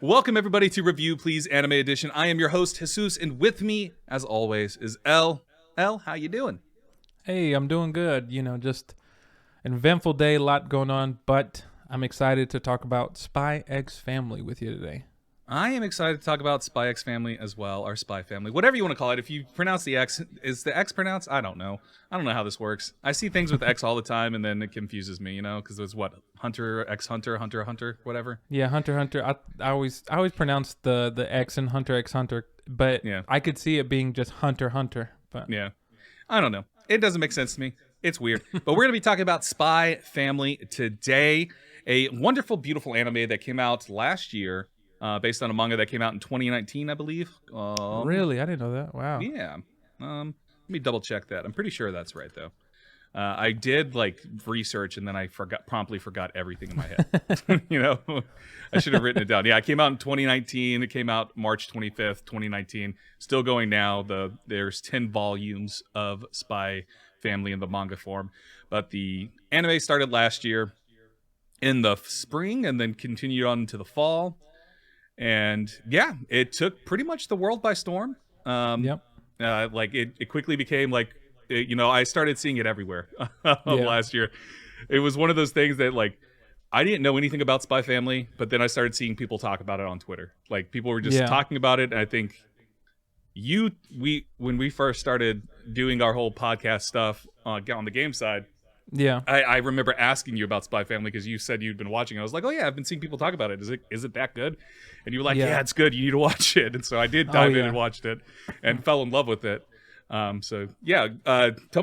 Welcome everybody to Review Please Anime Edition. I am your host Jesus, and with me, as always, is Ell. Ell, how you doing? Hey, I'm doing good. Just an eventful day, a lot going on, but I'm excited to talk about Spy X Family with you today. I am excited to talk about Spy X Family as well, our Spy Family, whatever you want to call it. If you pronounce the X, is the X pronounced? I don't know. I don't know how this works. I see things with X all the time, and then it confuses me, because it's what? Hunter, X Hunter, Hunter, Hunter, whatever. Yeah, Hunter, Hunter. I always pronounce the X and Hunter, X Hunter, but yeah. I could see it being just Hunter, Hunter. But yeah, I don't know. It doesn't make sense to me. It's weird. But we're going to be talking about Spy Family today, a wonderful, beautiful anime that came out last year. Based on a manga that came out in 2019, I believe. Really? I didn't know that. Wow. Yeah. Let me double check that. I'm pretty sure that's right, though. I did research, and then I promptly forgot everything in my head. I should have written it down. Yeah, it came out in 2019. It came out March 25th, 2019. Still going now. There's 10 volumes of Spy Family in the manga form. But the anime started last year in the spring and then continued on into the fall. And yeah, it took pretty much the world by storm. Yep. It quickly became I started seeing it everywhere last year. It was one of those things that I didn't know anything about Spy Family, but then I started seeing people talk about it on Twitter. People were just talking about it. And I think when we first started doing our whole podcast stuff on the game side, yeah, I remember asking you about Spy Family because you said you'd been watching. I was like, oh yeah, I've been seeing people talk about it. Is it that good? And you were like, yeah, it's good. You need to watch it. And so I did dive in and watched it and fell in love with it. Tell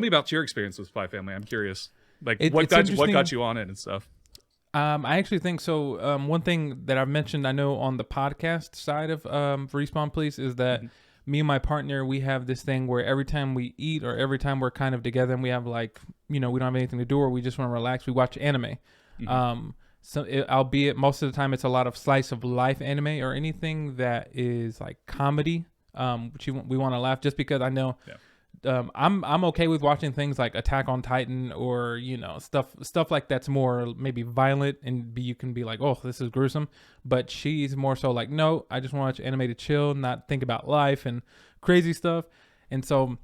me about your experience with Spy Family. I'm curious. What got you on it and stuff? I actually think so. One thing that I've mentioned, I know on the podcast side of Respawn Please, is that me and my partner, we have this thing where every time we eat or every time we're kind of together and we have we don't have anything to do or we just want to relax, we watch anime. Albeit most of the time it's a lot of slice of life anime or anything that is comedy, which we want to laugh, just because I know I'm okay with watching things like Attack on Titan or stuff like that's more maybe violent and you can be like, oh, this is gruesome, but she's more so no, I just want to watch anime to chill, not think about life and crazy stuff. And so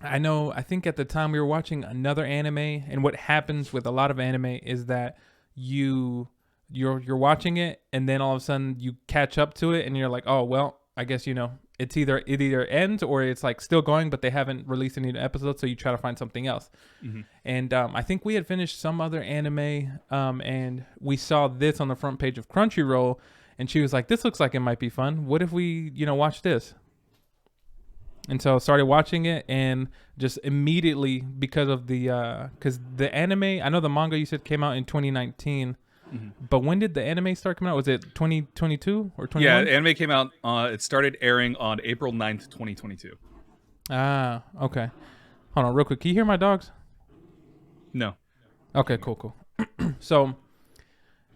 I think at the time we were watching another anime, and what happens with a lot of anime is that you're watching it and then all of a sudden you catch up to it and you're like, oh well, I guess it either ends or it's still going, but they haven't released any episodes, so you try to find something else. And I think we had finished some other anime, and we saw this on the front page of Crunchyroll, and she was like, this looks like it might be fun. What if we watch this? And so I started watching it, and just immediately because the anime, I know the manga you said came out in 2019. But when did the anime start coming out? Was it 2022 or 21? Yeah, anime came out, it started airing on April 9th, 2022. Ah, okay. Hold on real quick. Can you hear my dogs? No. Okay, cool. So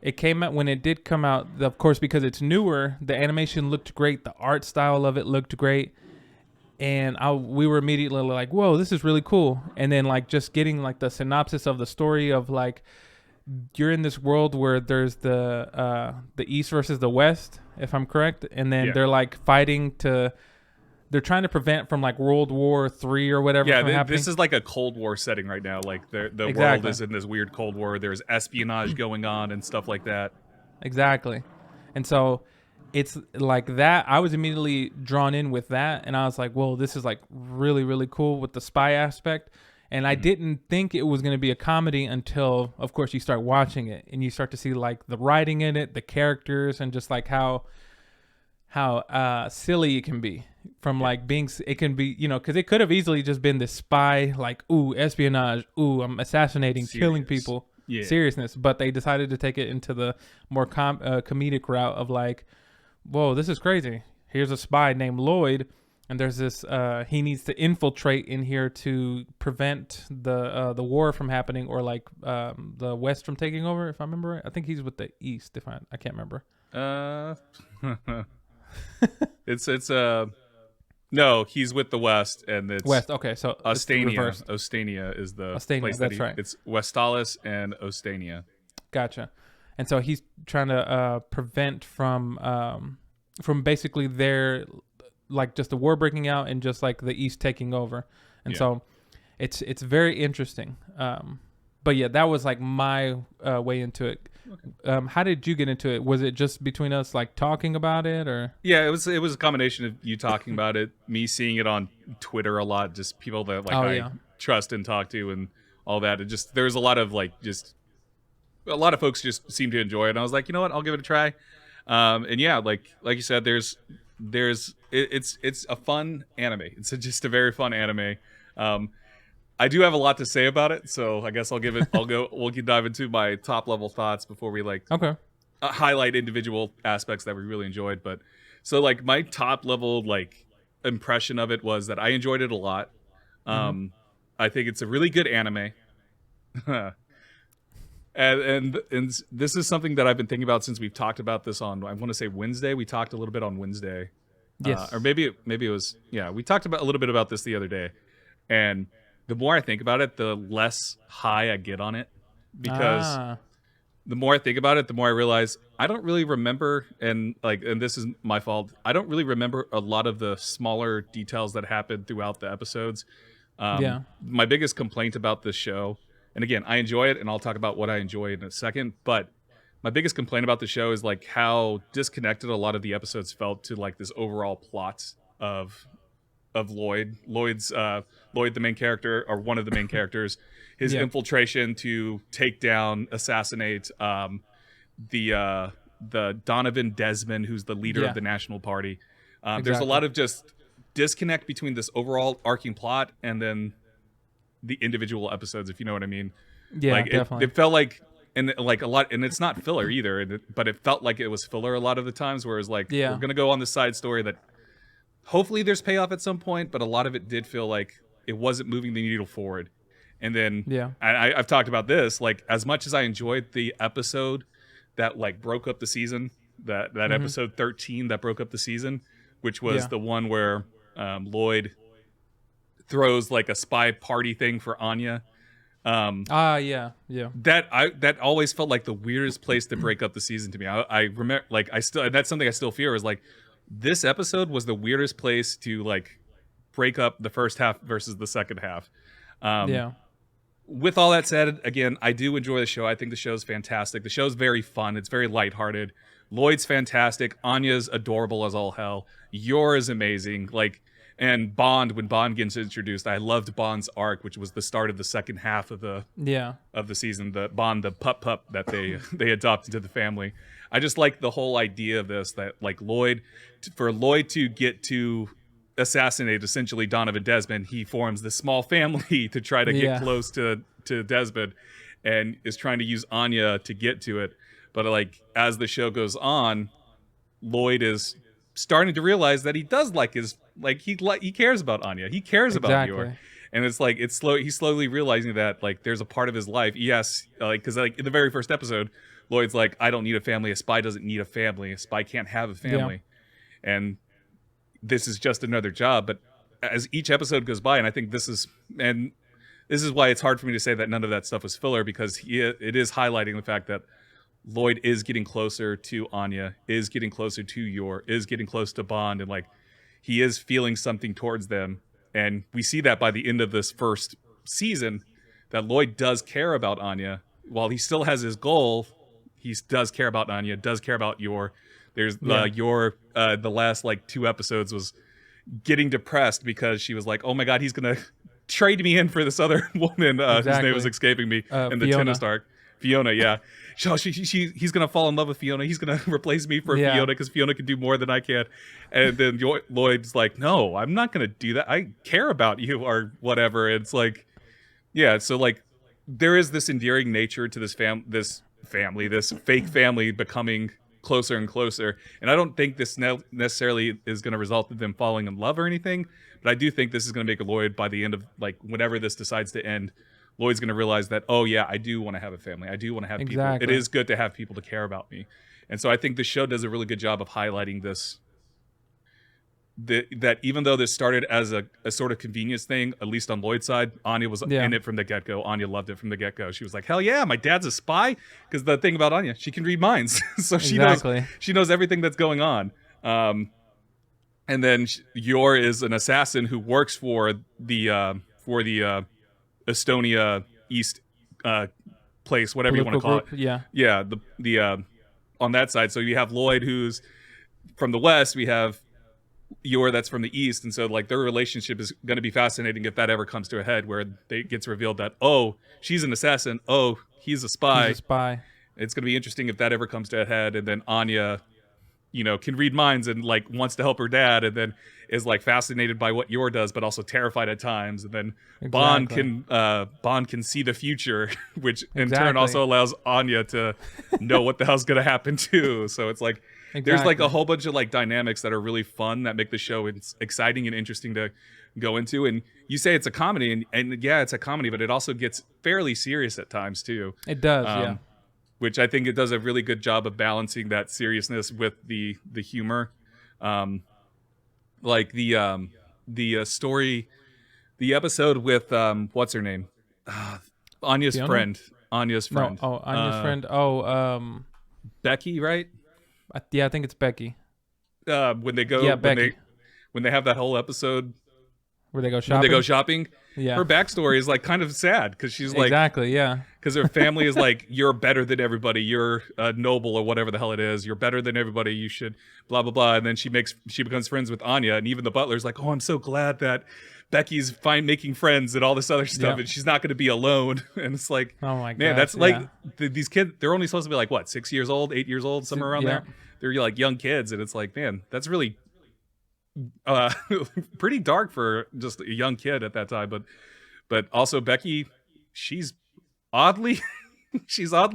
it came out, when it did come out, of course, because it's newer, the animation looked great. The art style of it looked great. And we were immediately like, whoa, this is really cool. And then just getting the synopsis of the story of you're in this world where there's the East versus the West, if I'm correct, and then they're fighting they're trying to prevent from World War III or whatever from happening. This is a Cold War setting right now. The world is in this weird Cold War. There's espionage going on and stuff like that. Exactly. And so it's that. I was immediately drawn in with that, and I was like, well, this is really, really cool with the spy aspect. And I didn't think it was going to be a comedy until, of course, you start watching it and you start to see the writing in it, the characters, and just how silly it can be from being, it can be, because it could have easily just been this spy, ooh, espionage, ooh, I'm assassinating, killing people, seriousness. But they decided to take it into the more comedic route of whoa, this is crazy. Here's a spy named Lloyd. And there's this, he needs to infiltrate in here to prevent the war from happening, or the West from taking over, if I remember right. I think he's with the East, I can't remember. No, he's with the West, and it's West. Okay, so Ostania. Ostania is the place that's right. It's Westalis and Ostania. Gotcha. and so he's trying to prevent from basically their like just the war breaking out and just like the East taking over, and so it's very interesting. But yeah, that was like my way into it. Okay. How did you get into it? Was it just between us like talking about it, or? Yeah, it was a combination of you talking about it, me seeing it on Twitter a lot, just people that like I trust and talk to and all that. It just there's a lot of like just a lot of folks just seem to enjoy it. And I was like, you know what, I'll give it a try. And yeah, like you said, it's a fun anime. It's just a very fun anime. I do have a lot to say about it, so I guess we'll dive into my top level thoughts before we highlight individual aspects that we really enjoyed. But so like my top level like impression of it was that I enjoyed it a lot. I think it's a really good anime. and this is something that I've been thinking about since we've talked about this on, I want to say Wednesday. We talked a little bit on Wednesday. Yes. Or maybe it was, we talked about a little bit about this the other day. And the more I think about it, the less high I get on it, because the more I think about it, the more I realize I don't really remember, and this is my fault, I don't really remember a lot of the smaller details that happened throughout the episodes. My biggest complaint about this show, and again, I enjoy it, and I'll talk about what I enjoy in a second, but my biggest complaint about the show is like how disconnected a lot of the episodes felt to like this overall plot of Lloyd, the main character, or one of the main characters, his infiltration to take down, assassinate the Donovan Desmond, who's the leader of the National Party. Exactly. There's a lot of just disconnect between this overall arcing plot and then the individual episodes, if you know what I mean. Yeah, like definitely. It felt like, and like a lot, and it's not filler either, but it felt like it was filler a lot of the times, whereas like we're gonna go on this side story that hopefully there's payoff at some point, but a lot of it did feel like it wasn't moving the needle forward. And then I've talked about this, like as much as I enjoyed the episode that like broke up the season, that episode 13 that broke up the season, which was the one where Lloyd throws like a spy party thing for Anya. That always felt like the weirdest place to break up the season to me. I remember, like, that's something I still fear is like, this episode was the weirdest place to like break up the first half versus the second half. With all that said, again, I do enjoy the show. I think the show's fantastic. The show's very fun. It's very lighthearted. Lloyd's fantastic. Anya's adorable as all hell. Yor is amazing. Like, and Bond, when Bond gets introduced, I loved Bond's arc, which was the start of the second half of the season. The Bond, the pup that they adopt into the family. I just like the whole idea of this, that like for Lloyd to get to assassinate essentially Donovan Desmond, he forms this small family to try to get close to Desmond, and is trying to use Anya to get to it. But like as the show goes on, Lloyd is starting to realize that he does like he cares about Anya. He cares about Yor. And it's like he's slowly realizing that like there's a part of his life. Yes, like because like in the very first episode, Lloyd's like, I don't need a family. A spy doesn't need a family. A spy can't have a family. And this is just another job. But as each episode goes by, and I think this is why it's hard for me to say that none of that stuff was filler, because it is highlighting the fact that Lloyd is getting closer to Anya, is getting closer to Yor, is getting close to Bond, and like he is feeling something towards them. And we see that by the end of this first season, that Lloyd does care about Anya. While he still has his goal, he does care about Anya, does care about Yor. There's Yor, the last like 2 episodes was getting depressed because she was like, oh my God, he's going to trade me in for this other woman whose name was escaping me in the tennis arc. Fiona, yeah. He's going to fall in love with Fiona. He's going to replace me for Fiona because Fiona can do more than I can. And then Lloyd's like, no, I'm not going to do that. I care about you or whatever. And it's like, so like there is this endearing nature to this fake family becoming closer and closer. And I don't think this necessarily is going to result in them falling in love or anything. But I do think this is going to make Lloyd, by the end of like whenever this decides to end, Lloyd's going to realize that, oh yeah, I do want to have a family. I do want to have people. It is good to have people to care about me. And so I think the show does a really good job of highlighting this that even though this started as a sort of convenience thing, at least on Lloyd's side, Anya was in it from the get-go. Anya loved it from the get-go. She was like, hell yeah, my dad's a spy. Because the thing about Anya, she can read minds. So she knows everything that's going on. And then Yor is an assassin who works for the Estonia East place, whatever you want to call it. Yeah. The on that side. So you have Lloyd, who's from the West. We have Yor, that's from the East, and so like their relationship is going to be fascinating if that ever comes to a head, where it gets revealed that she's an assassin, he's a spy. It's going to be interesting if that ever comes to a head, and then Anya, can read minds and like wants to help her dad, and then is like fascinated by what Yor does, but also terrified at times, and then Bond can see the future, which in turn also allows Anya to know what the hell's going to happen too. So it's like. There's like a whole bunch of like dynamics that are really fun that make the show exciting and interesting to go into. And you say it's a comedy, and yeah, it's a comedy, but it also gets fairly serious at times too. It does, yeah. Which I think it does a really good job of balancing that seriousness with the humor. Like the story, the episode with what's her name, Anya's Fiona? friend. Anya's friend. No, Anya's friend. Becky, right? Yeah, I think it's Becky. When they go, Becky. When they have that whole episode where they go shopping. When they go shopping, yeah. Her backstory is like kind of sad because she's like because her family is like, you're better than everybody, you're noble or whatever the hell it is, you're better than everybody, you should blah blah blah, and then she becomes friends with Anya, and even the butler's like, oh, I'm so glad that Becky's making friends and all this other stuff, and she's not going to be alone. And it's like, oh my god, man, that's like these kids. They're only supposed to be like what, 6 years old, 8 years old, somewhere around there. They're like young kids, and it's like, man, that's really pretty dark for just a young kid at that time. But also Becky, she's oddly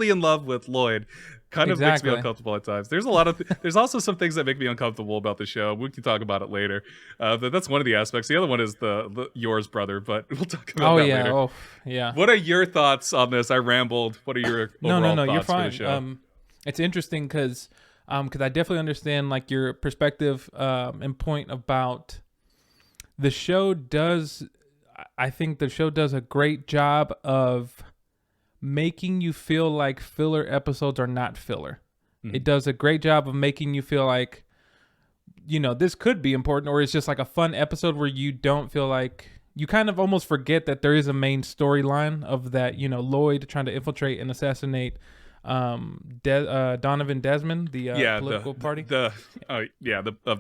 in love with Lloyd. Kind of makes me uncomfortable at times. There's a lot of there's also some things that make me uncomfortable about the show. We can talk about it later. But that's one of the aspects. The other one is the Yor's brother, but we'll talk about that later. Oh yeah. What are your thoughts on this? I rambled. What are your overall thoughts you're fine. For the show? It's interesting because I definitely understand like your perspective and point about the show does. I think the show does a great job of making you feel like filler episodes are not filler. It does a great job of making you feel like, this could be important, or it's just like a fun episode where you don't feel like, you kind of almost forget that there is a main storyline of that, Lloyd trying to infiltrate and assassinate Donovan Desmond, the political party. Of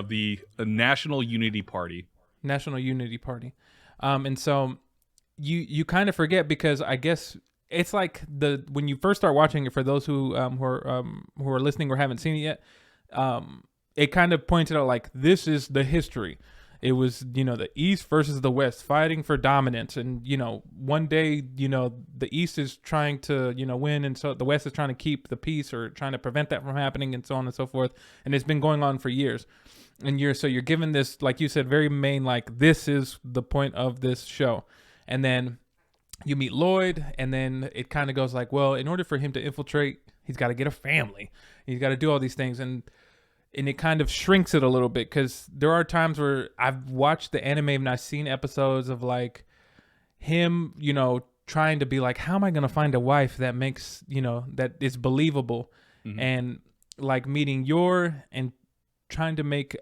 the National Unity Party. National Unity Party. And so you kind of forget, because I guess it's like when you first start watching it, for those who are listening or haven't seen it yet, it kind of pointed out like, this is the history. It was, the East versus the West fighting for dominance. And, one day, the East is trying to, win. And so the West is trying to keep the peace or trying to prevent that from happening, and so on and so forth. And it's been going on for years. And you're given this, like you said, very main, like, this is the point of this show. And then you meet Lloyd, and then it kind of goes like, well, in order for him to infiltrate, he's got to get a family. He's got to do all these things. And it kind of shrinks it a little bit, because there are times where I've watched the anime and I've seen episodes of like him, trying to be like, how am I going to find a wife that makes, that is believable, and like meeting Yor and trying to make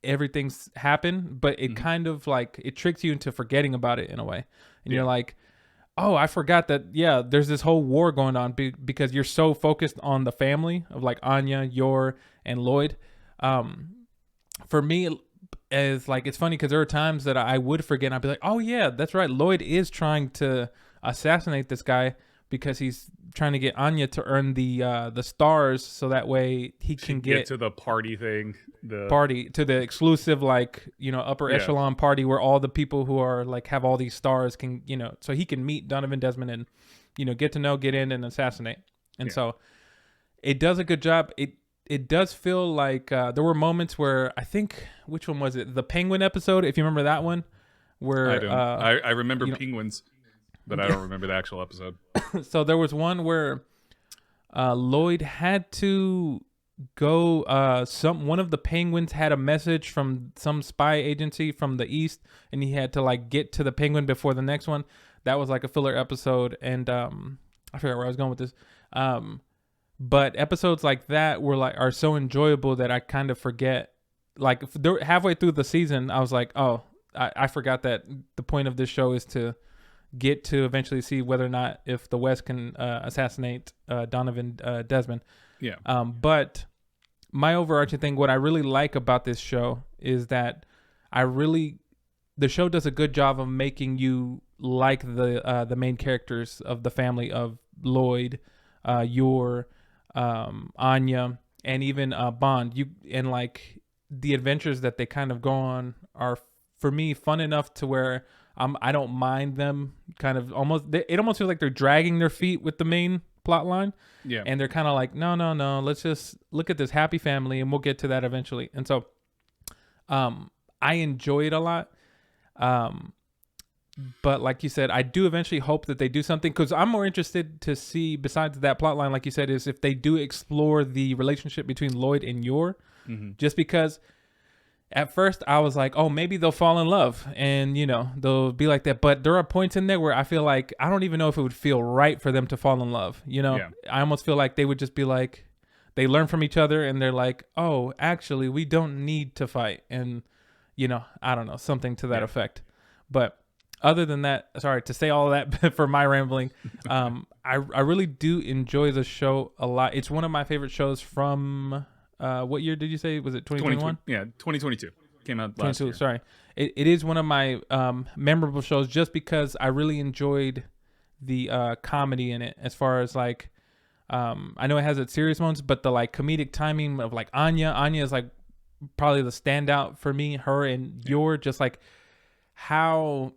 everything's happen, but it kind of like, it tricks you into forgetting about it in a way. And you're like, oh, I forgot that, there's this whole war going on, because you're so focused on the family of like Anya, Yor, and Lloyd. For me, as like, it's funny because there are times that I would forget, and I'd be like, oh yeah, that's right, Lloyd is trying to assassinate this guy because he's trying to get Anya to earn the stars, so that way he can get to the party thing, to the exclusive, like, upper echelon party where all the people who are like have all these stars can, so he can meet Donovan Desmond and get in and assassinate. And so it does a good job. It does feel like there were moments where, I think, which one was it? The penguin episode, if you remember that one, where I don't. I remember penguins, but I don't remember the actual episode. So there was one where Lloyd had to go one of the penguins had a message from some spy agency from the east, and he had to like get to the penguin before the next one. That was like a filler episode, and I forgot where I was going with this. But episodes like that are so enjoyable that I kind of forget. Like halfway through the season, I was like, oh, I forgot that the point of this show is to get to eventually see whether or not if the West can assassinate Donovan Desmond. Yeah. But my overarching thing, what I really like about this show is that the show does a good job of making you like the main characters of the family of Lloyd, Anya, and even Bond. And like the adventures that they kind of go on are, for me, fun enough to where I don't mind them. Kind of it almost feels like they're dragging their feet with the main plot line. Yeah. And they're kind of like, no, let's just look at this happy family, and we'll get to that eventually. And so, I enjoy it a lot. But like you said, I do eventually hope that they do something, because I'm more interested to see, besides that plot line, like you said, is if they do explore the relationship between Lloyd and Yor. Mm-hmm. Just because at first I was like, oh, maybe they'll fall in love and, they'll be like that. But there are points in there where I feel like I don't even know if it would feel right for them to fall in love. Yeah. I almost feel like they would just be like, they learn from each other and they're like, oh, actually, we don't need to fight. And, I don't know, something to that effect. But other than that, sorry to say all of that for my rambling. I really do enjoy the show a lot. It's one of my favorite shows from, what year did you say? Was it 2021? Yeah, 2022. Came out last year. Sorry. It is one of my memorable shows just because I really enjoyed the comedy in it, as far as like, I know it has its serious moments, but the like comedic timing of like Anya is like probably the standout for me. Her and Yor, just like how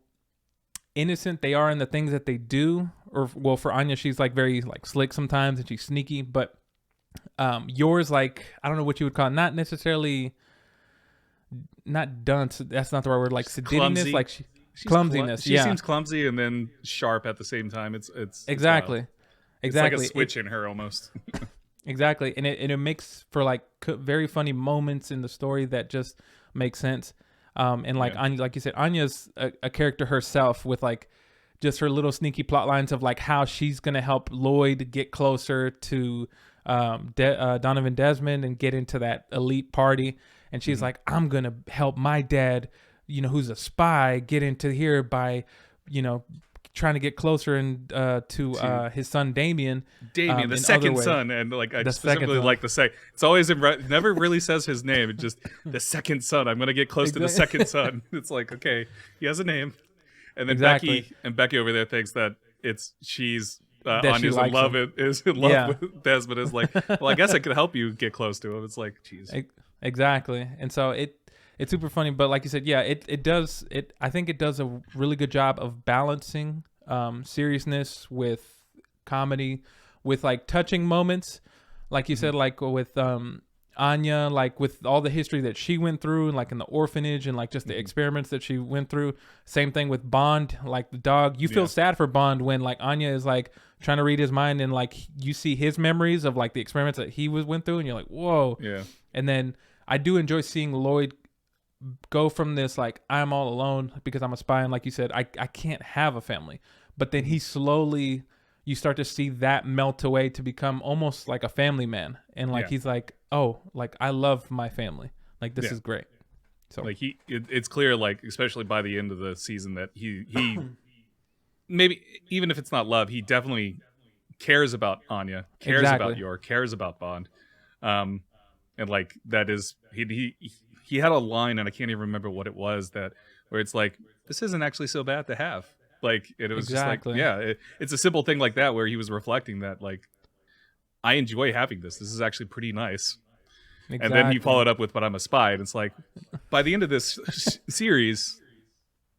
innocent they are in the things that they do. Or, well, for Anya, she's like very like slick sometimes and she's sneaky, but Yor's like, I don't know what you would call it, not necessarily, not dunce, that's not the right word, like seditiveness, like she's clumsiness. She seems clumsy and then sharp at the same time. It's exactly. It's like a switch in her almost. Exactly. And it makes for like very funny moments in the story that just make sense. And like Anya, like you said, Anya's a character herself with like just her little sneaky plot lines of like how she's going to help Lloyd get closer to Donovan Desmond and get into that elite party. And she's like, I'm going to help my dad, who's a spy, get into here by, trying to get closer and to his son Damien, the second son. And like I specifically like to say, it's always never really says his name. It just the second son. I'm gonna get close to the second son. It's like, okay, he has a name, and then Becky over there thinks that she's Anya's in love with Desmond. Is like, well, I guess I could help you get close to him. It's like, jeez. Exactly. And so it's super funny, but like you said, I think it does a really good job of balancing seriousness with comedy, with like touching moments, like you said, like with Anya, like with all the history that she went through, and like in the orphanage, and like just the experiments that she went through. Same thing with Bond, like the dog. You feel sad for Bond when like Anya is like trying to read his mind, and like you see his memories of like the experiments that he went through, and you're like, whoa. Yeah. And then I do enjoy seeing Lloyd go from this like, I'm all alone because I'm a spy, and like you said, I can't have a family, but then he slowly, you start to see that melt away to become almost like a family man, and like he's like, oh, like I love my family, like this is great. So like it's clear, like especially by the end of the season, that he maybe even if it's not love, he definitely cares about Anya, cares about Yor, cares about Bond, and like that is he had a line, and I can't even remember what it was, where it's like, this isn't actually so bad to have. Like, it was just like, it's a simple thing like that, where he was reflecting that, like, I enjoy having this. This is actually pretty nice. Exactly. And then he followed up with, but I'm a spy. And it's like, by the end of this series,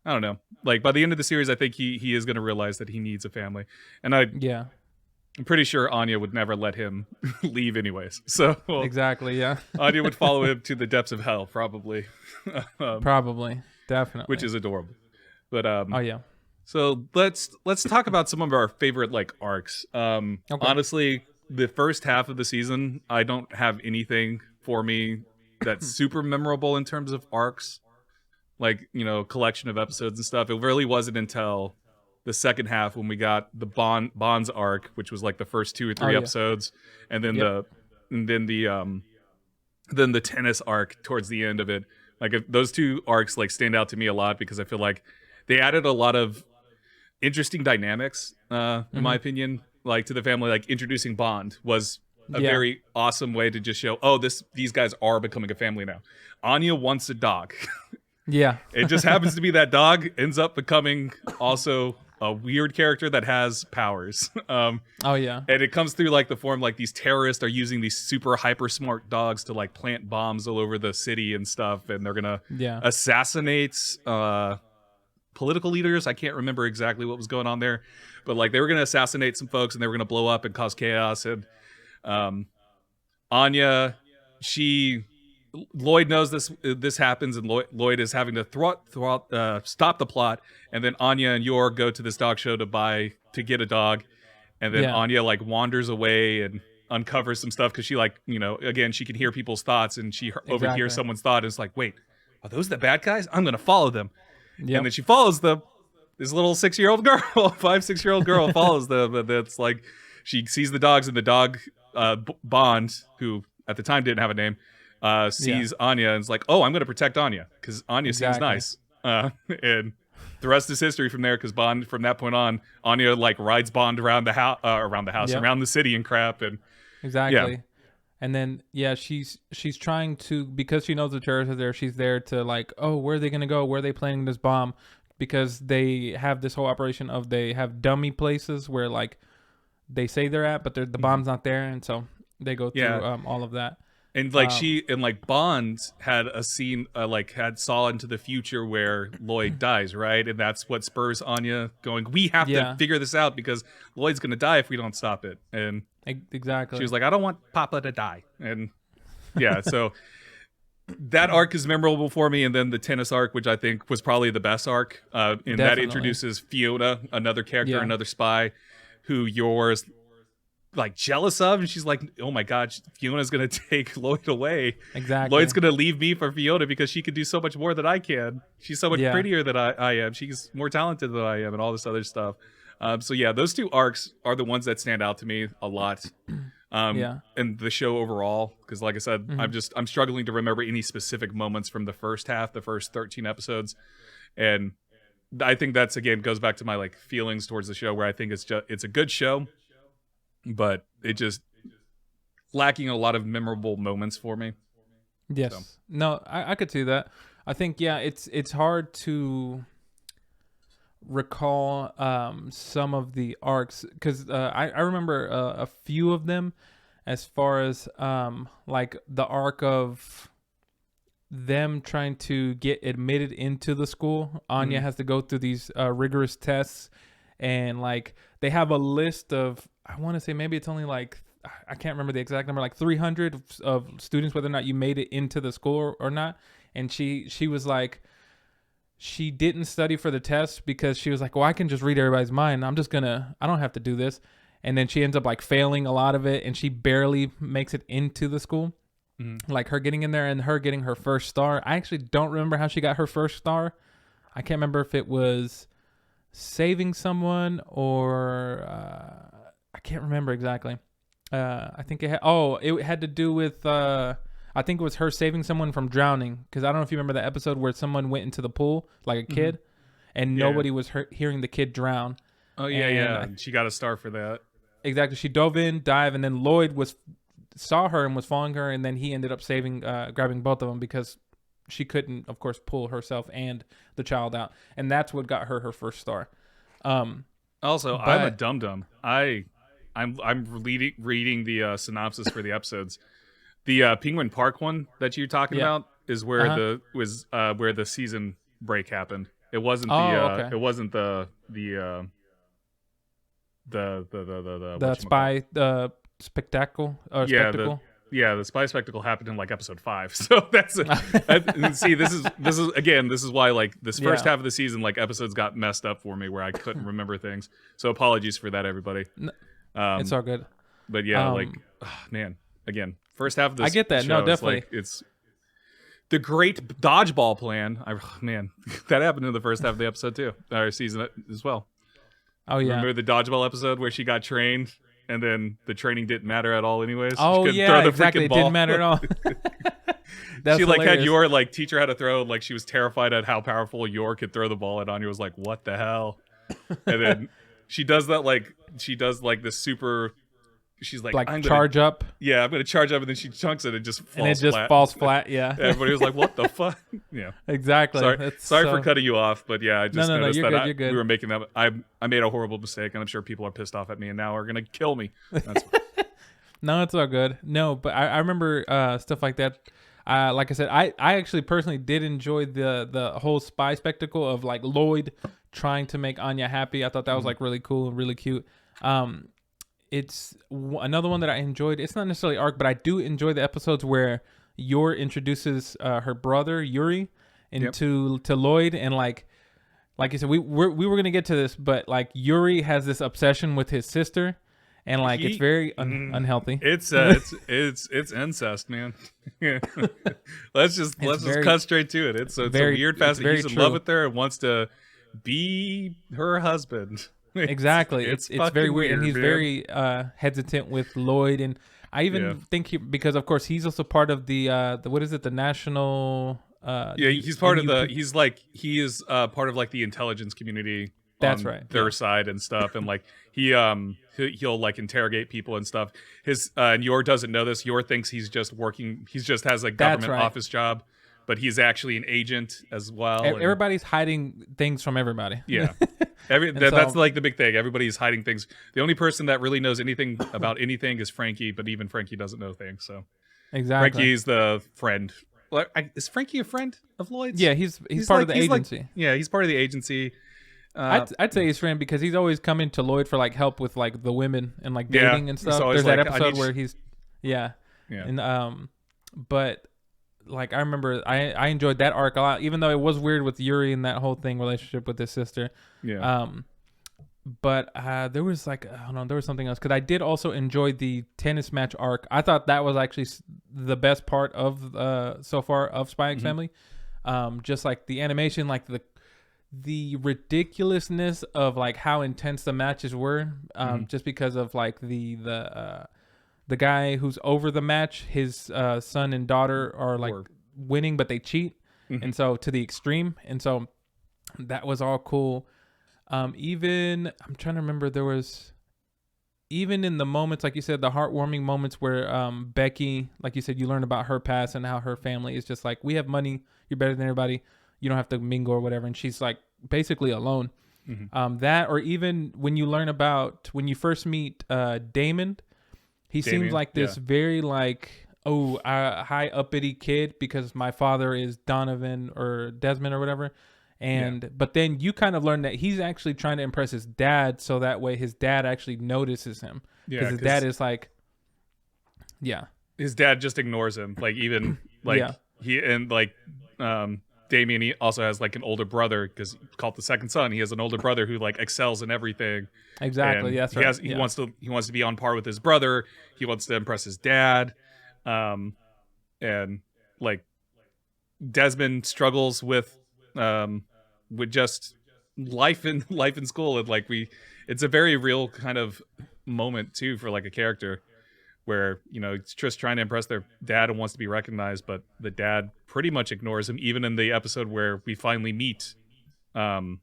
I don't know. Like, by the end of the series, I think he is going to realize that he needs a family. And I'm pretty sure Anya would never let him leave anyways. So exactly, yeah. Anya would follow him to the depths of hell, probably. Probably, definitely. Which is adorable. But oh yeah. So let's talk about some of our favorite like arcs. Honestly, the first half of the season, I don't have anything for me that's super memorable in terms of arcs, like, you know, collection of episodes and stuff. It really wasn't until the second half when we got the Bond's arc, which was like the first 2 or 3 episodes, and then then the tennis arc towards the end of it. Like, those 2 arcs like stand out to me a lot because I feel like they added a lot of interesting dynamics, in my opinion, like to the family. Like introducing Bond was a very awesome way to just show, these guys are becoming a family now. Anya wants a dog. Yeah. It just happens to be that dog ends up becoming also a weird character that has powers. And it comes through like the form, like these terrorists are using these super hyper smart dogs to like plant bombs all over the city and stuff, and they're gonna assassinate political leaders. I can't remember exactly what was going on there, but like they were gonna assassinate some folks and they were gonna blow up and cause chaos. And Anya, Lloyd knows this happens, and Lloyd is having to stop the plot. And then Anya and Yor go to this dog show to get a dog, and then Anya like wanders away and uncovers some stuff because she, like, you know, again, she can hear people's thoughts, and she overhears someone's thought, and it's like, wait, are those the bad guys? I'm gonna follow them. And then she follows them. This little 6-year-old girl, 5-6-year-old girl follows them, and it's like she sees the dogs, and the dog Bond, who at the time didn't have a name, sees Anya and is like, oh, I'm going to protect Anya because Anya seems nice. And the rest is history from there, because Bond, from that point on, Anya like rides Bond around the house, around the city and crap. And and then she's trying to, because she knows the terrorists are there, she's there to like, oh, where are they going to go? Where are they planning this bomb? Because they have this whole operation of, they have dummy places where like they say they're at, but the bomb's not there, and so they go through all of that. And like Bond had a scene, saw into the future where Lloyd dies, right? And that's what spurs Anya going, we have to figure this out because Lloyd's going to die if we don't stop it. And exactly, she was like, I don't want Papa to die. And so that arc is memorable for me. And then the tennis arc, which I think was probably the best arc, and that introduces Fiona, another character, another spy, who Yor's like jealous of, and she's like, oh my god, Fiona's gonna take Lloyd away. Exactly. Lloyd's gonna leave me for Fiona because she could do so much more than I can. She's so much prettier than I am. She's more talented than I am, and all this other stuff. Those 2 arcs are the ones that stand out to me a lot. And the show overall, because like I said, I'm struggling to remember any specific moments from the first half, the first 13 episodes. And I think that's, again, goes back to my like feelings towards the show, where I think it's a good show, but it just lacking a lot of memorable moments for me. Yes. So. No, I could see that. I think, it's hard to recall some of the arcs, because I remember a few of them, as far as like the arc of them trying to get admitted into the school. Anya has to go through these rigorous tests, and like they have a list of, I want to say maybe it's only like, I can't remember the exact number, like 300 of students, whether or not you made it into the school or not. And she was like, she didn't study for the test because she was like, well, I can just read everybody's mind. I don't have to do this. And then she ends up like failing a lot of it, and she barely makes it into the school. Like her getting in there and her getting her first star. I actually don't remember how she got her first star. I can't remember if it was saving someone or I can't remember exactly. I think it had to do with I think it was her saving someone from drowning, because I don't know if you remember the episode where someone went into the pool, like a kid, and nobody was hearing the kid drown. Oh yeah, and she got a star for that. Exactly. She dove in, and then Lloyd saw her and was following her, and then he ended up grabbing both of them, because she couldn't, of course, pull herself and the child out, and that's what got her first star. Also, I'm a dum-dum. I'm reading the synopsis for the episodes. The Penguin Park one that you're talking about is where where the season break happened. It wasn't it wasn't the spy spectacle or spectacle. The spy spectacle happened in like episode 5. So that's see, this is why like this first half of the season, like episodes got messed up for me where I couldn't remember things. So apologies for that, everybody. It's all good. But yeah, like, man, again, first half of this I get that. show No, is definitely. like, it's the great dodgeball plan. Man, that happened in the first half of the episode too, or season as well. Oh yeah. Remember the dodgeball episode where she got trained and then the training didn't matter at all anyways? She Oh couldn't yeah, throw the exactly. freaking It ball. didn't matter at all. That's She like had hilarious. Yor like teach her how to throw, like she was terrified at how powerful Yor could throw the ball, and Anya was like, what the hell? And then she does this super, she's like, like I'm charge up, I'm gonna charge up, and then she chunks it and just falls and it just flat. falls flat. Yeah, Everybody was like, what the fuck? Yeah. exactly. Sorry for cutting you off, but yeah, I just No, noticed you're that good, you're good. we were making that. I made a horrible mistake, and I'm sure people are pissed off at me and now are gonna kill me. That's No, it's all good. No, but I remember stuff like that. Like I said, I actually personally did enjoy the whole spy spectacle of like Lloyd trying to make Anya happy. I thought that was like really cool and really cute. It's another one that I enjoyed. It's not necessarily arc, but I do enjoy the episodes where Yor introduces her brother Yuri into to Lloyd, and like you said, we were gonna get to this, but like Yuri has this obsession with his sister. And like it's very unhealthy. It's incest, man. let's just cut straight to it. It's a weird facet. He's in love with her and wants to be her husband. Exactly. It's very weird, and he's very hesitant with Lloyd. And I even think because of course he's also part of the what is it, the national he's part of the he is part of like the intelligence community. That's on right. Their side and stuff, and like he'll like interrogate people and stuff. And Yor doesn't know this. Yor thinks he's just working. He just has a government office job, but he's actually an agent as well. Everybody's hiding things from everybody. Yeah, that's like the big thing. Everybody's hiding things. The only person that really knows anything about anything is Frankie, but even Frankie doesn't know things. So exactly, Frankie's the friend. Is Frankie a friend of Lloyd's? Yeah, he's part of the agency. He's part of the agency. I'd say he's friend because he's always coming to Lloyd for like help with like the women and like dating and stuff. There's that episode where he's and but like I remember I enjoyed that arc a lot, even though it was weird with Yuri and that whole thing relationship with his sister. But there was like I don't know, there was something else because I did also enjoy the tennis match arc. I thought that was actually the best part of so far of Spy X Family. Just like the animation, like the ridiculousness of like how intense the matches were, just because of like the guy who's over the match, his son and daughter are like winning, but they cheat, and so to the extreme, and so that was all cool. Even I'm trying to remember, there was even in the moments like you said, the heartwarming moments where Becky, like you said, you learn about her past and how her family is just like, we have money, you're better than everybody. You don't have to mingle or whatever. And she's like basically alone. That, or even when you learn about, when you first meet Damon, he seems like this very like, high uppity kid because my father is Donovan or Desmond or whatever. And, but then you kind of learn that he's actually trying to impress his dad. So that way his dad actually notices him. Because his dad is like, his dad just ignores him. Like even like Damien, he also has like an older brother because called the second son. He has an older brother who like excels in everything. Exactly. That's right. He wants to be on par with his brother. He wants to impress his dad. And like Desmond struggles with just life in school, and like it's a very real kind of moment too for like a character where, you know, it's just trying to impress their dad and wants to be recognized, but the dad pretty much ignores him, even in the episode where we finally meet Donovan,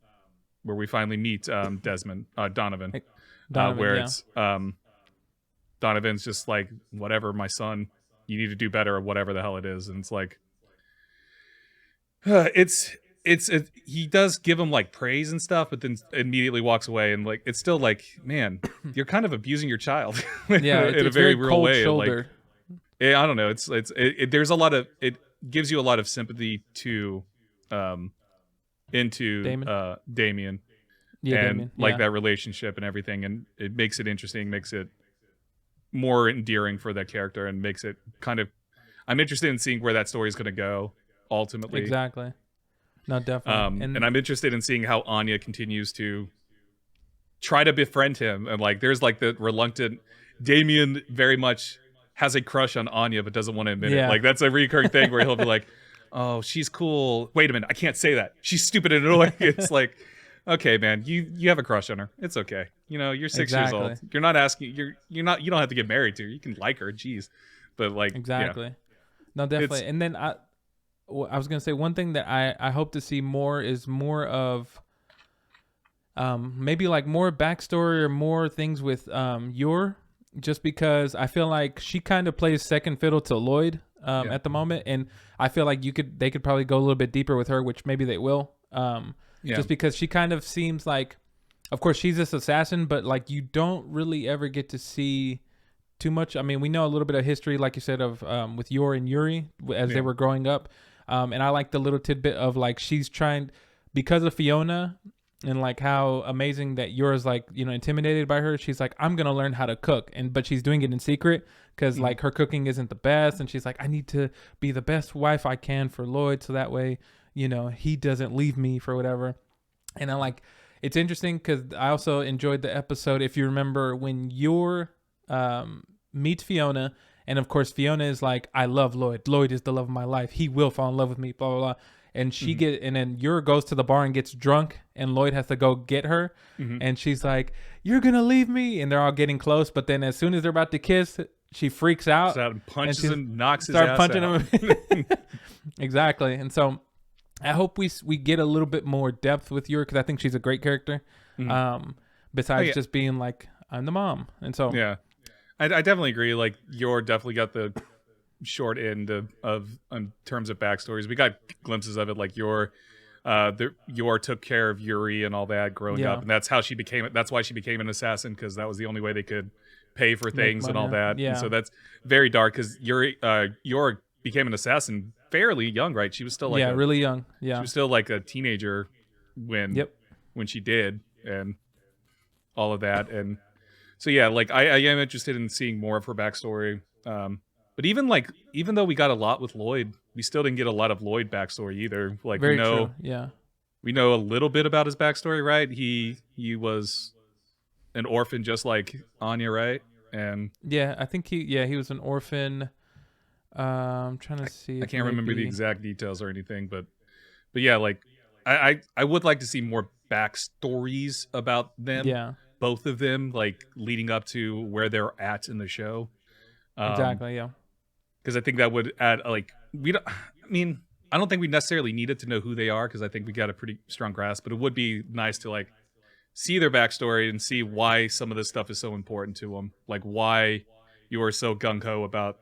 where it's Donovan's just like, whatever, my son, you need to do better, or whatever the hell it is. And it's like he does give him like praise and stuff, but then immediately walks away, and like it's still like, man, you're kind of abusing your child in a very real way. Like, I don't know, there's a lot of, it gives you a lot of sympathy to into Damien and like that relationship and everything, and it makes it interesting, makes it more endearing for that character, and makes it kind of, I'm interested in seeing where that story is going to go ultimately. Exactly. No, definitely. And I'm interested in seeing how Anya continues to try to befriend him. And like, there's like the reluctant Damien very much has a crush on Anya but doesn't want to admit it. Yeah. Like that's a recurring thing where he'll be like, "Oh, she's cool. Wait a minute, I can't say that. She's stupid and annoying." It's like, okay, man, you have a crush on her. It's okay. You know, you're 6 years old. You're not asking. You're not. You don't have to get married to her. You can like her. Jeez, but like Exactly. Yeah. No, definitely. And then I was gonna say one thing that I hope to see more is more of maybe like more backstory or more things with Yor, just because I feel like she kind of plays second fiddle to Lloyd at the moment, and I feel like they could probably go a little bit deeper with her, which maybe they will. Just because she kind of seems like, of course she's this assassin, but like you don't really ever get to see too much. I mean, we know a little bit of history, like you said, of with Yor and Yuri as they were growing up, and I like the little tidbit of like she's trying, because of Fiona and like how amazing that Yora's like, you know, intimidated by her. She's like, I'm gonna learn how to cook, but she's doing it in secret because like her cooking isn't the best, and she's like, I need to be the best wife I can for Lloyd, so that way, you know, he doesn't leave me for whatever. And I like, it's interesting because I also enjoyed the episode, if you remember, when Yor meets Fiona, and of course Fiona is like, I love Lloyd. Lloyd is the love of my life. He will fall in love with me, blah, blah, blah. And and then Yor goes to the bar and gets drunk, and Lloyd has to go get her. And she's like, you're going to leave me. And they're all getting close. But then as soon as they're about to kiss, she freaks out. And punches him, knocks his ass out. Him. Exactly. And so I hope we get a little bit more depth with Yor, because I think she's a great character. Besides just being like, I'm the mom. And so yeah, I definitely agree. Like Yor definitely got the short end of in terms of backstories. We got glimpses of it, like Yor took care of Yuri and all that growing up, and that's why she became an assassin, because that was the only way they could pay for things and all that. And so that's very dark, because Yor became an assassin fairly young, right? She was still like really young. Yeah, she was still like a teenager when she did, and all of that. And so yeah, like I am interested in seeing more of her backstory. But even though we got a lot with Lloyd, we still didn't get a lot of Lloyd backstory either. Like Very true. Yeah, we know a little bit about his backstory, right? He was an orphan just like Anya, right? And yeah, I think he was an orphan. I'm trying to see. I can't remember the exact details or anything, but yeah, like I would like to see more backstories about them. Yeah, both of them, like leading up to where they're at in the show. Exactly. Yeah. Because I think that would add, like, I don't think we necessarily needed to know who they are, because I think we got a pretty strong grasp, but it would be nice to like see their backstory and see why some of this stuff is so important to them. Like why you are so gung-ho about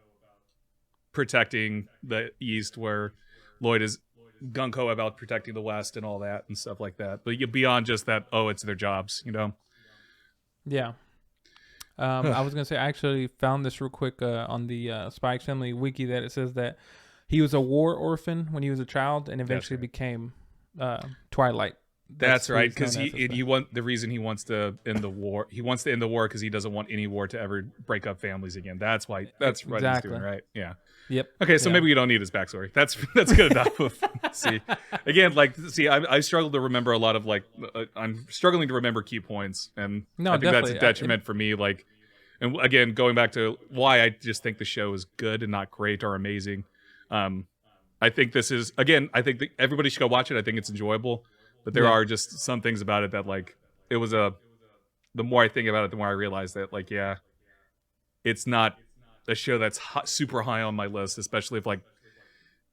protecting the East, where Lloyd is gung-ho about protecting the West and all that and stuff like that. But beyond just that, it's their jobs, you know? Yeah. I was going to say, I actually found this real quick on the Spy X Family wiki, that it says that he was a war orphan when he was a child and eventually became Twilight. That's right, because the reason he wants to end the war, because he doesn't want any war to ever break up families again. That's why. That's what he's doing, right? Yeah. Yep. Okay, so maybe we don't need his backstory. That's good enough. I struggle to remember a lot of I'm struggling to remember key points, and I think that's a detriment for me. Like, and again, going back to why I just think the show is good and not great or amazing. I think I think that everybody should go watch it. I think it's enjoyable, but there are just some things about it that the more I think about it, the more I realize that it's not a show that's super high on my list, especially if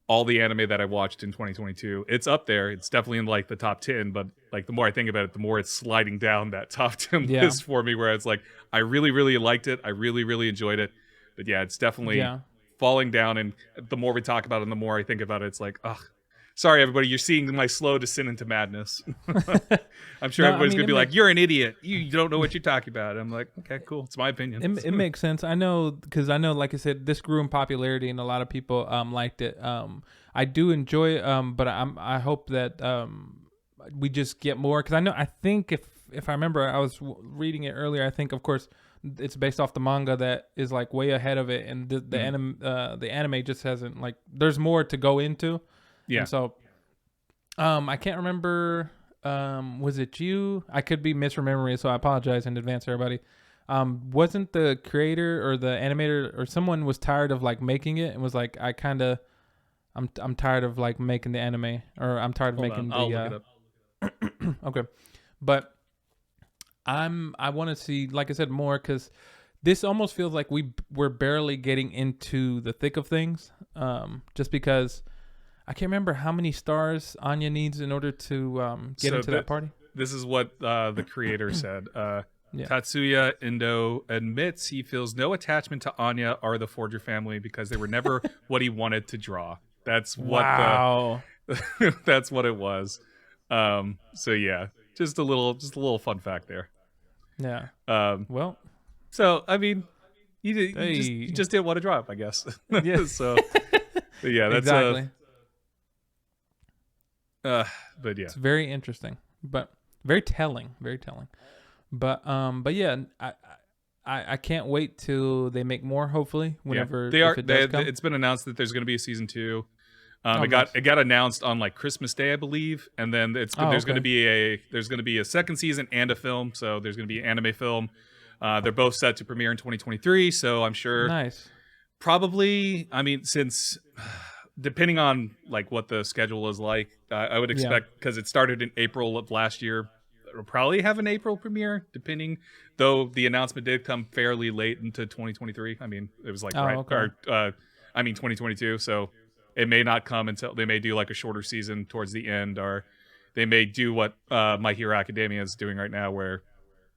all the anime that I watched in 2022, it's up there. It's definitely in the top 10, but the more I think about it, the more it's sliding down that top 10 list for me, where it's I really, really liked it. I really, really enjoyed it. But yeah, it's definitely falling down. And the more we talk about it, and the more I think about it, it's sorry, everybody, you're seeing my slow descent into madness. I'm sure everybody's going to be like, you're an idiot. You don't know what you're talking about. I'm like, okay, cool. It's my opinion. It makes sense. I know, because like I said, this grew in popularity and a lot of people liked it. I do enjoy it, but I hope that we just get more. Because I think if I remember, I was reading it earlier, I think, of course, it's based off the manga that is way ahead of it. And the anime just hasn't, there's more to go into. Yeah. And so, I can't remember. Was it you? I could be misremembering, so I apologize in advance, everybody. Wasn't the creator or the animator or someone was tired of like making it and was like, I'm tired of like making the anime, or I'm tired of Hold making on, I'll the. look it up. Okay, but I want to see, like I said, more, because this almost feels like we're barely getting into the thick of things. Just because I can't remember how many stars Anya needs in order to get into that party. This is what the creator said. Yeah. Tatsuya Endo admits he feels no attachment to Anya or the Forger family because they were never what he wanted to draw. That's what Wow. that's what it was. So yeah, just a little fun fact there. Yeah. Well. So I mean, Hey. you just didn't want to draw it, I guess. Yeah. So yeah, that's exactly. but yeah, It's very interesting, but very telling. Very telling. But yeah, I can't wait till they make more. Hopefully, whenever they are. if it does come. It's been announced that there's going to be a season 2. Nice. It got announced on like Christmas Day, I believe, and then there's going to be a second season and a film. So there's going to be an anime film. They're both set to premiere in 2023. So I'm sure. Nice. Probably, I mean, since depending on like what the schedule is like, I would expect, because it started in April of last year, it'll probably have an April premiere, depending. Though the announcement did come fairly late into 2023. I mean, it was like 2022. So it may not come until they may do like a shorter season towards the end, or they may do what My Hero Academia is doing right now, where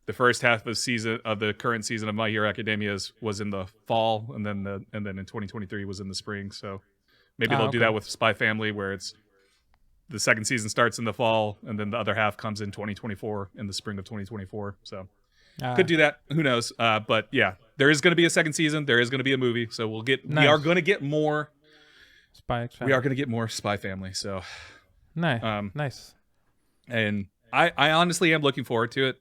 the first half of the current season of My Hero Academia was in the fall, and then in 2023 was in the spring. So maybe they'll do that with Spy Family, where it's the second season starts in the fall, and then the other half comes in 2024, in the spring of 2024. So could do that. Who knows? But yeah, there is going to be a second season. There is going to be a movie. So we are going to get more. We are going to get more Spy Family. So nice. Nice. And I honestly am looking forward to it.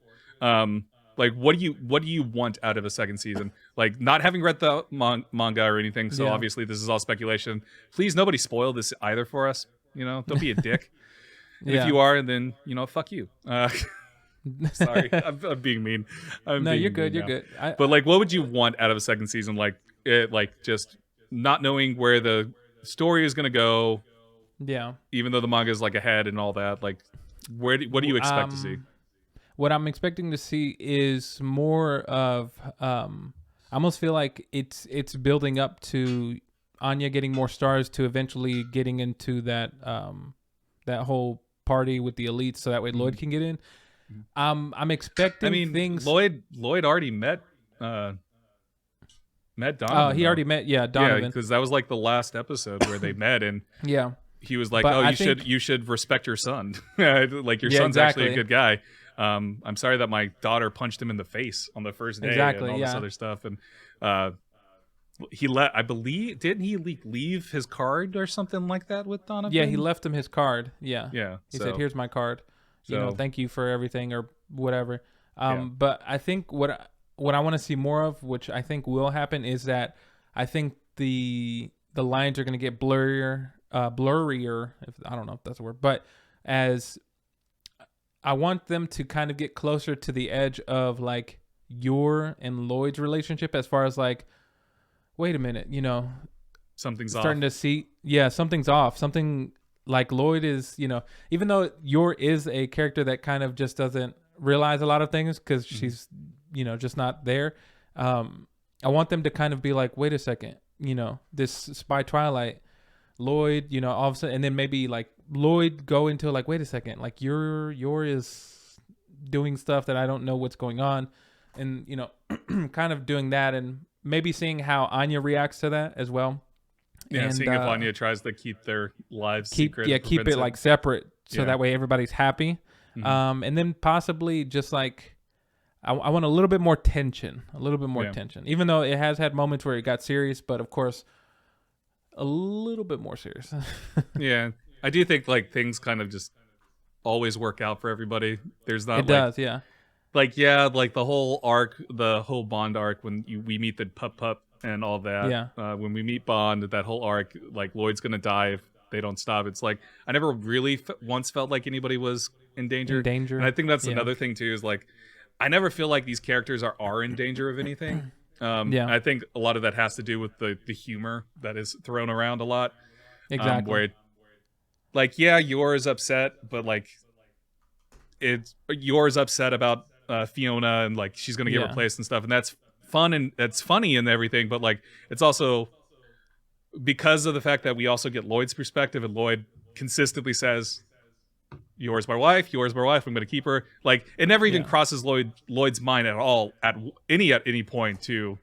Like, what do you want out of a second season? Like, not having read the manga or anything, so obviously this is all speculation. Please, nobody spoil this either for us. You know, don't be a dick. And if you are, then fuck you. Sorry, I'm being mean. No, you're good. You're good. But like, what would you want out of a second season? Like, just not knowing where the story is gonna go. Yeah. Even though the manga is like ahead and all that, like, what do you expect to see? What I'm expecting to see is more of. I almost feel like it's building up to Anya getting more stars, to eventually getting into that that whole party with the elites, so that way Lloyd can get in. I'm expecting things. Lloyd already met Donovan. Oh, he already met Donovan. Yeah, because that was like the last episode where they met, and he was like, but you should respect your son. Like, your son's actually a good guy. I'm sorry that my daughter punched him in the face on the first day and all this other stuff. And I believe, didn't he leave his card or something like that with Donovan? Yeah, he left him his card. Yeah. He said, "Here's my card. Thank you for everything," or whatever. But I think what I want to see more of, which I think will happen, is that I think the lines are going to get blurrier. If I don't know if that's a word, but as I want them to kind of get closer to the edge of like Yor and Lloyd's relationship, as far as like, wait a minute, something's starting off. to see, something's off. Something like Lloyd is, even though Yor is a character that kind of just doesn't realize a lot of things because she's, just not there. I want them to kind of be like, wait a second, this Spy Twilight, Lloyd, all of a sudden, and then maybe like Lloyd go into like, wait a second, like Yor is doing stuff that I don't know what's going on, and kind of doing that, and maybe seeing how Anya reacts to that as well. Yeah, and, seeing if Anya tries to keep their lives secret. Keep it like separate, so that way everybody's happy. And then possibly just like I want a little bit more tension, tension. Even though it has had moments where it got serious, but of course, a little bit more serious. Yeah, I do think like things kind of just always work out for everybody. There's not. It does, yeah. Like the whole arc, the whole Bond arc, when we meet the pup and all that. Yeah. When we meet Bond, that whole arc, like Lloyd's gonna die if they don't stop. It's like I never really once felt like anybody was in danger. In danger. And I think that's another thing too, is like I never feel like these characters are in danger of anything. I think a lot of that has to do with the humor that is thrown around a lot. Exactly. Where, like, yeah, yours upset, but like, it's yours upset about Fiona and like she's gonna get replaced and stuff, and that's fun and that's funny and everything. But like, it's also because of the fact that we also get Lloyd's perspective, and Lloyd consistently says, "Yours, my wife. Yours, my wife. I'm going to keep her." Like, it never even crosses Lloyd's mind at all at any point to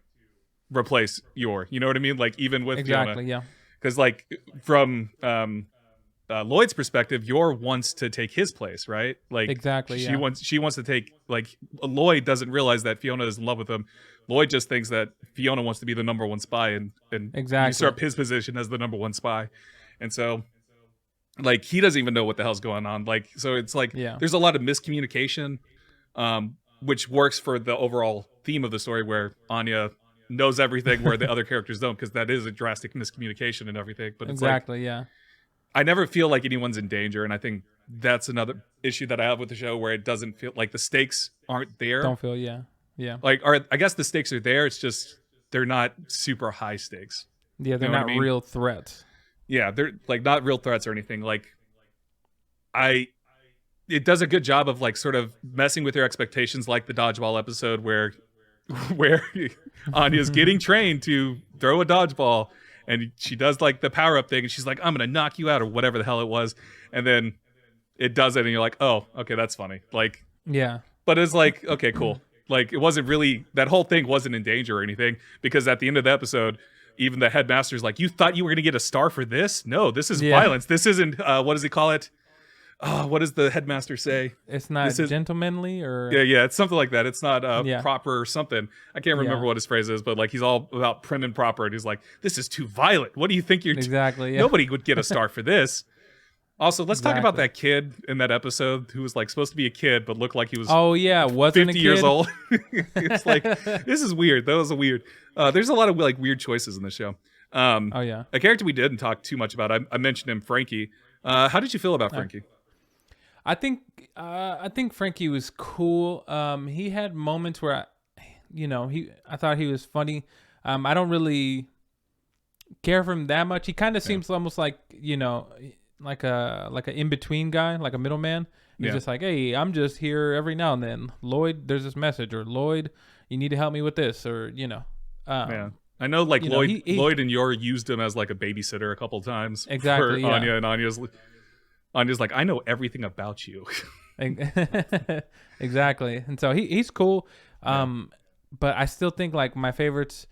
replace Yor. You know what I mean? Like, even with exactly, Fiona. Because like from Lloyd's perspective, Yor wants to take his place, right? Like, exactly. She wants to take, like, Lloyd doesn't realize that Fiona is in love with him. Lloyd just thinks that Fiona wants to be the number one spy and usurp his position as the number one spy, and so. Like, he doesn't even know what the hell's going on. Like, so it's like there's a lot of miscommunication, which works for the overall theme of the story, where Anya knows everything where the other characters don't, because that is a drastic miscommunication and everything. But it's I never feel like anyone's in danger, and I think that's another issue that I have with the show, where it doesn't feel like the stakes aren't there. Don't feel Like, I guess the stakes are there. It's just they're not super high stakes. Yeah, they're not real threats. Yeah, they're like not real threats or anything. Like, it does a good job of like sort of messing with your expectations, like the dodgeball episode where Anya's getting trained to throw a dodgeball, and she does like the power up thing, and she's like, "I'm gonna knock you out," or whatever the hell it was, and then it does it, and you're like, "Oh, okay, that's funny." Like, but it's like, okay, cool. Like, it wasn't really, that whole thing wasn't in danger or anything, because at the end of the episode, even the headmaster's like, "You thought you were going to get a star for this? No, this is violence. This isn't, what does he call it? What does the headmaster say? It's not gentlemanly or... Yeah, it's something like that. It's not proper or something. I can't remember what his phrase is, but like, he's all about prim and proper, and he's like, "This is too violent. What do you think you're..." Exactly, Nobody would get a star for this. Also, let's talk about that kid in that episode who was like supposed to be a kid, but looked like he was wasn't 50 years old. It's like, this is weird. That was weird. There's a lot of like weird choices in the show. A character we didn't talk too much about. I mentioned him, Frankie. How did you feel about Frankie? I think Frankie was cool. He had moments where I thought he was funny. I don't really care for him that much. He kind of seems almost like, like a in-between guy, like a middleman. He's just like, "Hey, I'm just here every now and then. Lloyd, there's this message," or "Lloyd, you need to help me with this," or I know, like, Lloyd and Yor used him as like a babysitter a couple times for Anya, and Anya's like, "I know everything about you." Exactly. And so he's cool. But I still think like my favorites,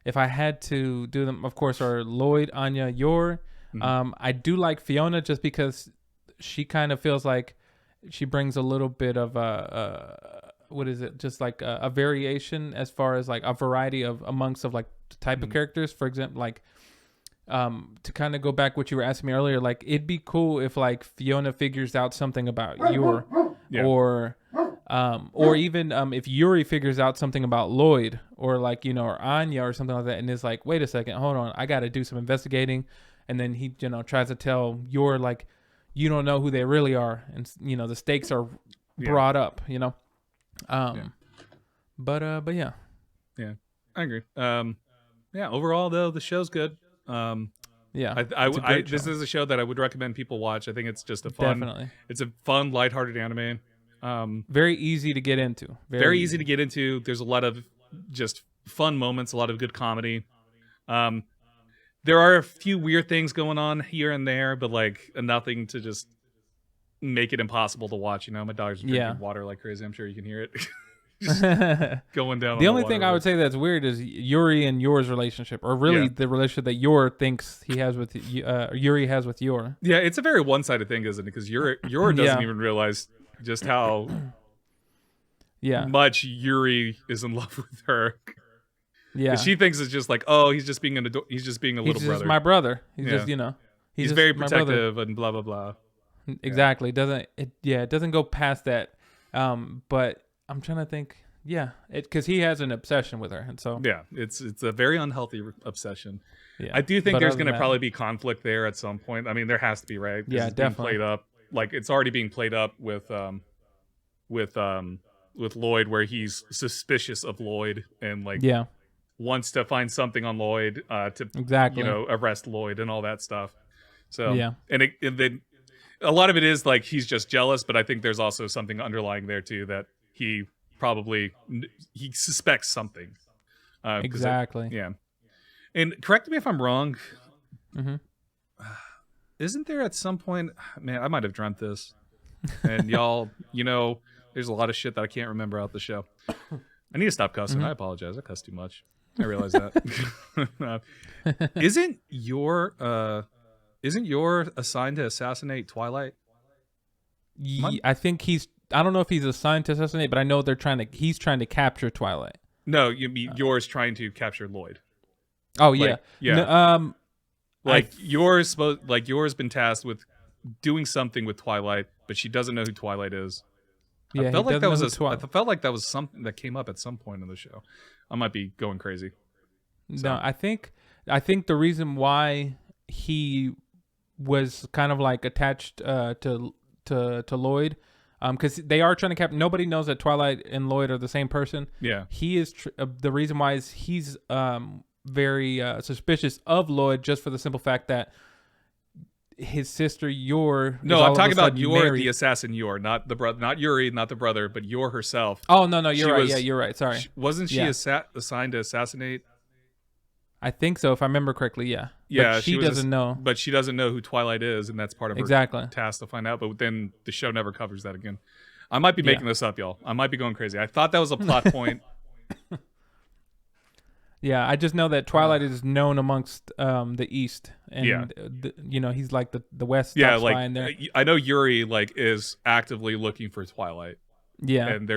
if I had to do them, of course, are Lloyd, Anya, Yor. I do like Fiona just because she kind of feels like she brings a little bit of just like a variation as far as like a variety of amongst of like the type of characters. For example, like to kind of go back what you were asking me earlier, like it'd be cool if like Fiona figures out something about Yor, or even if Yuri figures out something about Lloyd, or like or Anya or something like that, and is like, "Wait a second, hold on, I got to do some investigating." And then he, tries to tell Yor, like, "You don't know who they really are." And, the stakes are brought up, But yeah. Yeah, I agree. Overall, though, the show's good. This is a show that I would recommend people watch. I think it's just it's a fun, lighthearted anime. Very easy to get into. Very easy to get into. There's a lot of just fun moments, a lot of good comedy. There are a few weird things going on here and there, but like nothing to just make it impossible to watch. My dog's drinking water like crazy. I'm sure you can hear it. Just going down. The only thing I would say that's weird is Yuri and Yor's relationship, or really the relationship that Yor thinks he has with Yuri has with Yor. Yeah, it's a very one-sided thing, isn't it? Because Yor doesn't even realize just how much Yuri is in love with her. Yeah, she thinks it's just like, "Oh, he's just being a little brother. He's just my brother. He's just he's very protective and blah blah blah." Exactly. It doesn't go past that. But I'm trying to think. Yeah, because he has an obsession with her, and so it's a very unhealthy obsession. Yeah, I do think there's going to probably be conflict there at some point. I mean, there has to be, right? Yeah, it's definitely. Being played up, like it's already being played up with Lloyd, where he's suspicious of Lloyd and like Yeah. wants to find something on Lloyd to Exactly. arrest Lloyd and all that stuff. So Yeah. and then a lot of it is like he's just jealous, but I think there's also something underlying there too that he suspects something. Exactly. Yeah. And correct me if I'm wrong. Mm-hmm. Isn't there at some point, man, I might have dreamt this. And y'all, there's a lot of shit that I can't remember out the show. I need to stop cussing. Mm-hmm. I apologize. I cuss too much. I realize that. Isn't your assigned to assassinate Twilight? I think I don't know if he's assigned to assassinate, but I know he's trying to capture Twilight. No, you mean yours trying to capture Lloyd. Oh yeah. Yeah. No, yours been tasked with doing something with Twilight, but she doesn't know who Twilight is. Yeah, I felt like that was something that came up at some point in the show. I might be going crazy. So. No, I think the reason why he was kind of like attached to Lloyd, because they are trying to capture. Nobody knows that Twilight and Lloyd are the same person. Yeah, he is. The reason why is he's very suspicious of Lloyd, just for the simple fact that his sister Yor. No, I'm talking about Yor, the assassin Yor, not the brother, not Yuri, not the brother, but Yor herself. Oh no, you're right. Yeah, you're right. Sorry, wasn't she assigned to assassinate? I think so, if I remember correctly. Yeah. Yeah, but she doesn't know. But she doesn't know who Twilight is, and that's part of her task to find out. But then the show never covers that again. I might be making this up, y'all. I might be going crazy. I thought that was a plot point. Yeah, I just know that Twilight is known amongst the East, and he's like the West. Yeah, like in there. I know Yuri is actively looking for Twilight. Yeah, and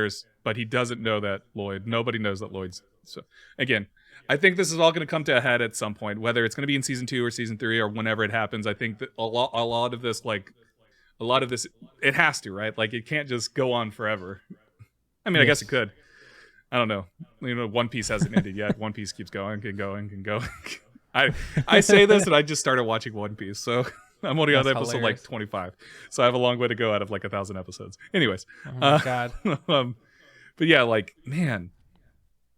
but he doesn't know that Lloyd. Nobody knows that Lloyd's. So again, I think this is all going to come to a head at some point, whether it's going to be in season 2 or season 3 or whenever it happens. I think that a lot of this, it has to, right? Like it can't just go on forever. I mean, I guess it could. I don't know. One Piece hasn't ended yet. One Piece keeps going and going and going. I say this and I just started watching One Piece, so I'm only on episode like 25. So I have a long way to go out of like 1,000 episodes. Anyways. Oh my God. But yeah, like, man,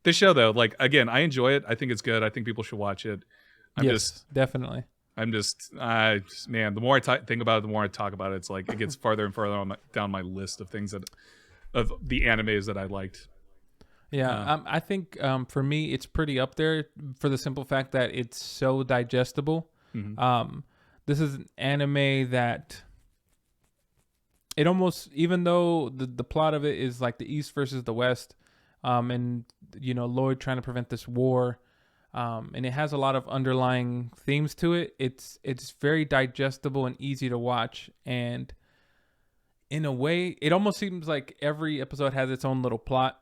this show though, like, again, I enjoy it. I think it's good. I think people should watch it. Definitely. Man, the more I think about it, the more I talk about it. It's like it gets farther and farther down my list of things of the animes that I liked. Yeah, I think for me, it's pretty up there for the simple fact that it's so digestible. Mm-hmm. This is an anime that it almost, even though the plot of it is like the East versus the West, and Lloyd trying to prevent this war, and it has a lot of underlying themes to it. It's very digestible and easy to watch, and in a way, it almost seems like every episode has its own little plot.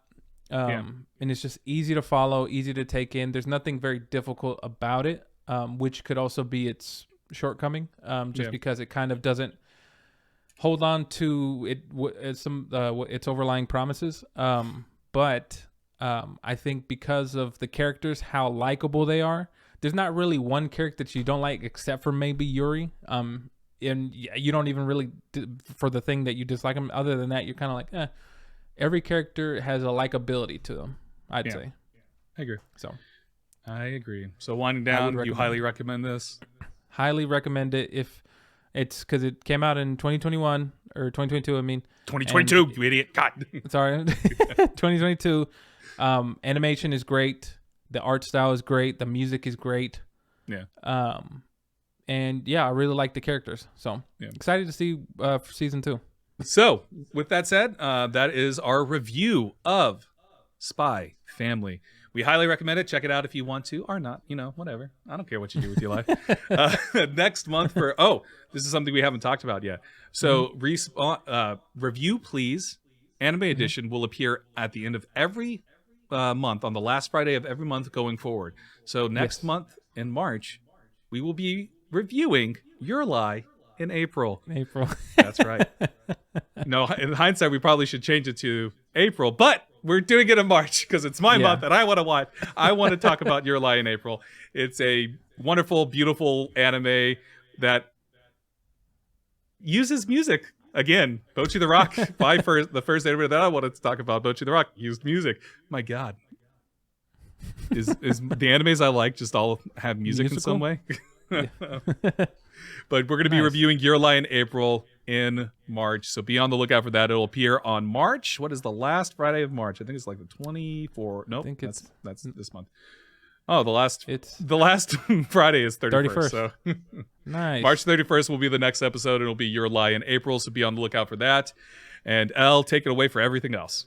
And it's just easy to follow, easy to take in. There's nothing very difficult about it, which could also be its shortcoming, because it kind of doesn't hold on to its overlying promises. But I think because of the characters, how likable they are, there's not really one character that you don't like except for maybe Yuri. And you don't even really for the thing that you dislike him. Other than that, you're kind of like, eh. Every character has a likability to them, I'd say. I agree. So, I agree. So winding down, you highly recommend this? Highly recommend it if it's because it came out in 2021 or 2022. I mean, 2022, you idiot! God, sorry, 2022. Animation is great. The art style is great. The music is great. Yeah. And yeah, I really like the characters. So excited to see for season 2. So, with that said, that is our review of Spy Family. We highly recommend it. Check it out if you want to, or not. Whatever. I don't care what you do with your life. Next month this is something we haven't talked about yet. So, Review Please Anime Edition will appear at the end of every month, on the last Friday of every month going forward. So, next month in March, we will be reviewing Your Lie in April. That's right. No, in hindsight, we probably should change it to April, but we're doing it in March because it's my month and I want to watch. I want to talk about Your Lie in April. It's a wonderful, beautiful anime that uses music. Again, Bocchi the Rock, the first anime that I wanted to talk about, Bocchi the Rock, used music. My God. Is the animes I like just all have music in some way? But we're going to be reviewing Your Lie in April in March, so be on the lookout for that. It'll appear on March. What is the last Friday of March? I think it's like the 24th. Nope, that's this month. Oh, the last Friday is 31st. So nice. March 31st will be the next episode. It'll be Your Lie in April, so be on the lookout for that. And Elle, take it away for everything else.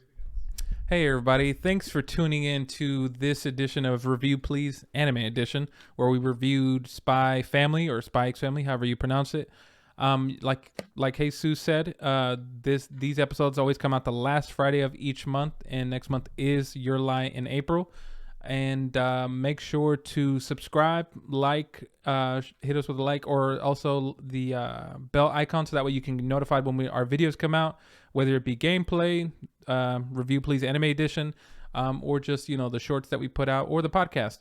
Hey everybody, thanks for tuning in to this edition of Review Please Anime Edition, where we reviewed Spy Family or Spy X Family, however you pronounce it. Like Jesus said, these episodes always come out the last Friday of each month, and next month is Your Lie in April. And make sure to subscribe, hit us with a like, or also the bell icon, so that way you can be notified when our videos come out, whether it be gameplay, Review Please Anime Edition, or just the shorts that we put out, or the podcast,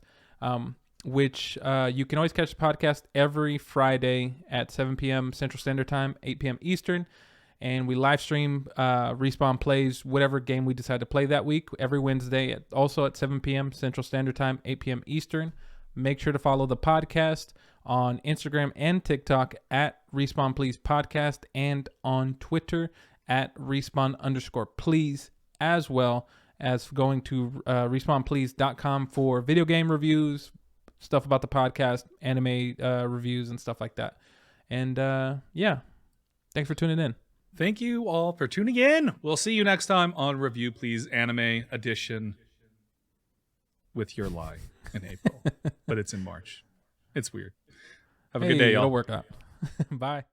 which you can always catch the podcast every Friday at 7 p.m. Central Standard Time, 8 p.m. Eastern. And we live stream Respawn Plays whatever game we decide to play that week every Wednesday, also at 7 p.m. Central Standard Time, 8 p.m. Eastern. Make sure to follow the podcast on Instagram and TikTok at Respawn Please Podcast, and on Twitter at Respawn_Please, as well as going to respawnplease.com for video game reviews, stuff about the podcast, anime reviews, and stuff like that. And thanks for tuning in. Thank you all for tuning in. We'll see you next time on Review Please Anime Edition with Your Lie in April. But it's in March. It's weird. Have a good day, y'all. It'll work out. Bye.